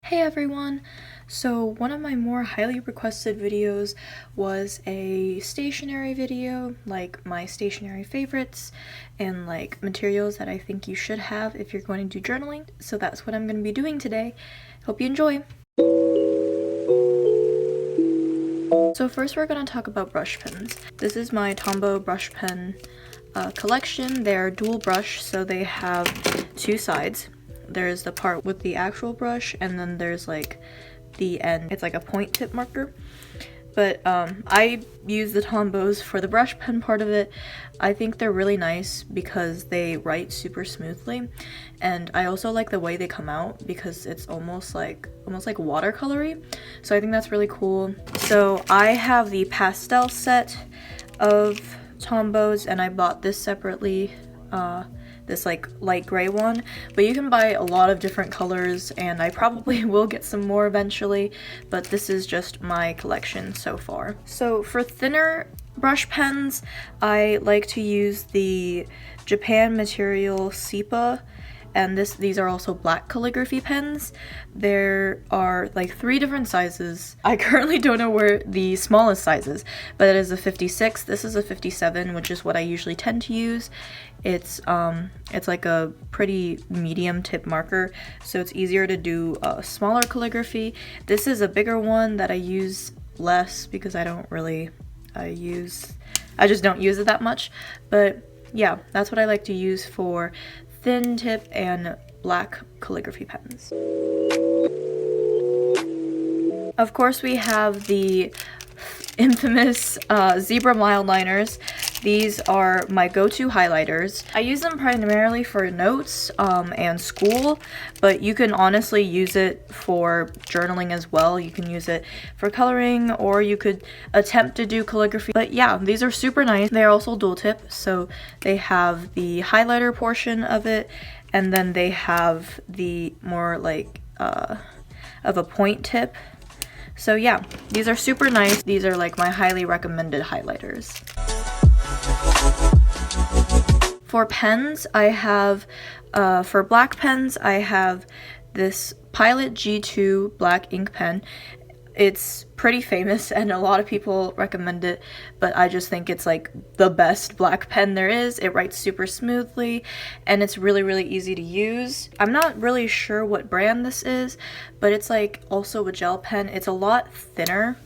Hey everyone! So one of my more highly requested videos was a stationery video, like my stationery favorites and like materials that I think you should have if you're going to do journaling. So that's what I'm going to be doing today. Hope you enjoy! So first we're going to talk about brush pens. This is my Tombow brush pen collection. They're dual brush, so they have two sides. There's the part with the actual brush, and then there's like the end. It's like a point tip marker. But I use the Tombows for the brush pen part of it. I think they're really nice because they write super smoothly, and I also like the way they come out because it's almost like watercolory. So I think that's really cool. So I have the pastel set of Tombows, and I bought this separately. This like light gray one, but you can buy a lot of different colors, and I probably will get some more eventually, but this is just my collection so far. So for thinner brush pens, I like to use the Japan material Sipa, and these are also black calligraphy pens. There are like 3 different sizes. I currently don't know where the smallest size is, but it is a 56. This is a 57, which is what I usually tend to use. It's like a pretty medium tip marker, so it's easier to do smaller calligraphy. This is a bigger one that I use less because I just don't use it that much. But yeah, that's what I like to use for thin tip and black calligraphy pens. Of course, we have the infamous zebra mild liners. These are my go-to highlighters. I use them primarily for notes and school, but you can honestly use it for journaling as well. You can use it for coloring, or you could attempt to do calligraphy. But yeah, these are super nice. They're also dual tip, so they have the highlighter portion of it, and then they have the more like of a point tip. So yeah, these are super nice. These are like my highly recommended highlighters. For pens, I have, for black pens, I have this Pilot G2 black ink pen. It's pretty famous and a lot of people recommend it, but I just think it's like the best black pen there is. It writes super smoothly and it's really easy to use. I'm not really sure what brand this is, but it's like also a gel pen. It's a lot thinner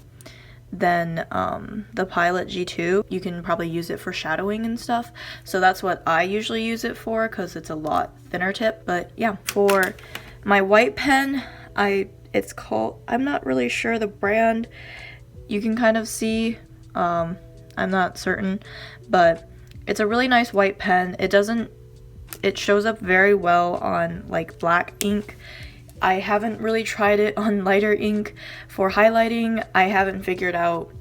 than the Pilot G2. You can probably use it for shadowing and stuff, so that's what I usually use it for because it's a lot thinner tip. But yeah, for my white pen, I'm not really sure the brand. You can kind of see, I'm not certain, but it's a really nice white pen. It shows up very well on like black ink. I haven't really tried it on lighter ink for highlighting. I haven't figured out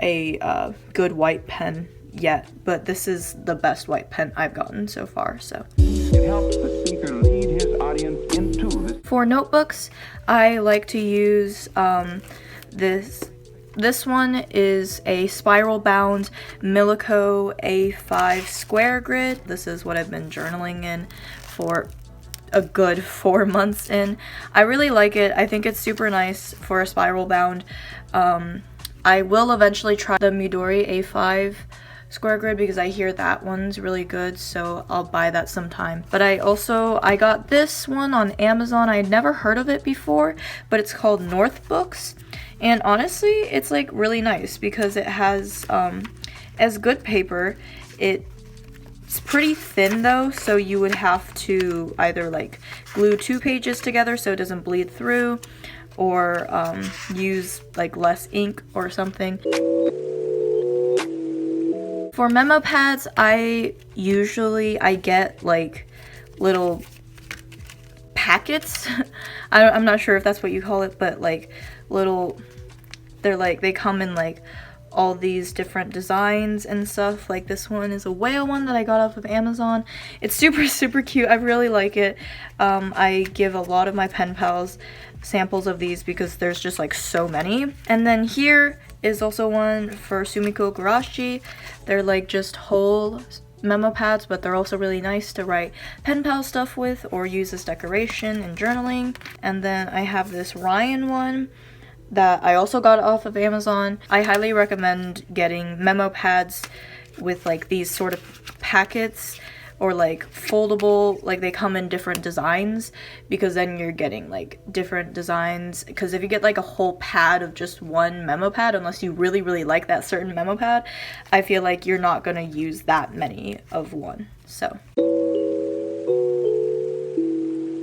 a good white pen yet, but this is the best white pen I've gotten so far, so. It helps the speaker lead his audience into this. For notebooks, I like to use this one is a spiral bound Milico A5 square grid. This is what I've been journaling in for a good 4 months in. I really like it. I think it's super nice for a spiral bound. I will eventually try the Midori A5 square grid because I hear that one's really good, so I'll buy that sometime. But I got this one on Amazon. I had never heard of it before, but it's called North Books, and honestly it's like really nice because it has as good paper. It's pretty thin though, so you would have to either like glue 2 pages together so it doesn't bleed through, or use like less ink or something. For memo pads, I get like little packets. I'm not sure if that's what you call it, but like they come in like all these different designs and stuff. Like this one is a whale one that I got off of Amazon. It's super cute. I really like it. I give a lot of my pen pals samples of these because there's just like so many. And then here is also one for Sumiko Gurashi. They're like just whole memo pads, but they're also really nice to write pen pal stuff with or use as decoration and journaling. And then I have this Ryan one that I also got off of Amazon. I highly recommend getting memo pads with like these sort of packets, or like foldable, like they come in different designs, because then you're getting like different designs. Because if you get like a whole pad of just one memo pad, unless you really like that certain memo pad, I feel like you're not gonna use that many of one. So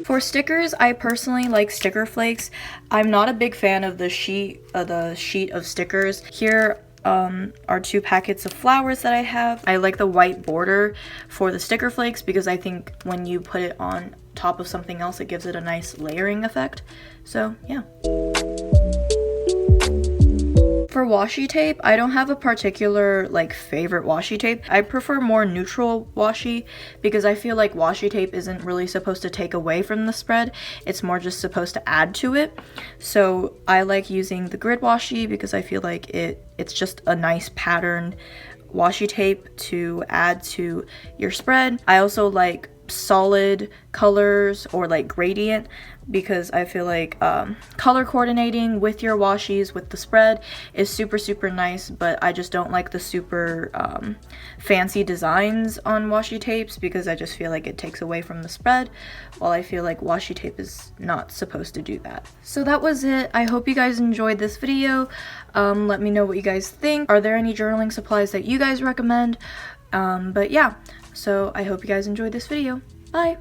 for stickers, I personally like sticker flakes. I'm not a big fan of the sheet of stickers. Here are 2 packets of flowers that I have. I like the white border for the sticker flakes because I think when you put it on top of something else, it gives it a nice layering effect. So yeah. For washi tape, I don't have a particular like favorite washi tape. I prefer more neutral washi because I feel like washi tape isn't really supposed to take away from the spread. It's more just supposed to add to it. So I like using the grid washi because I feel like it's just a nice patterned washi tape to add to your spread. I also like solid colors or like gradient because I feel like color coordinating with your washies with the spread is super nice, but I just don't like the super fancy designs on washi tapes because I just feel like it takes away from the spread, while I feel like washi tape is not supposed to do that. So that was it. I hope you guys enjoyed this video. Let me know what you guys think. Are there any journaling supplies that you guys recommend? But yeah, so I hope you guys enjoyed this video. Bye!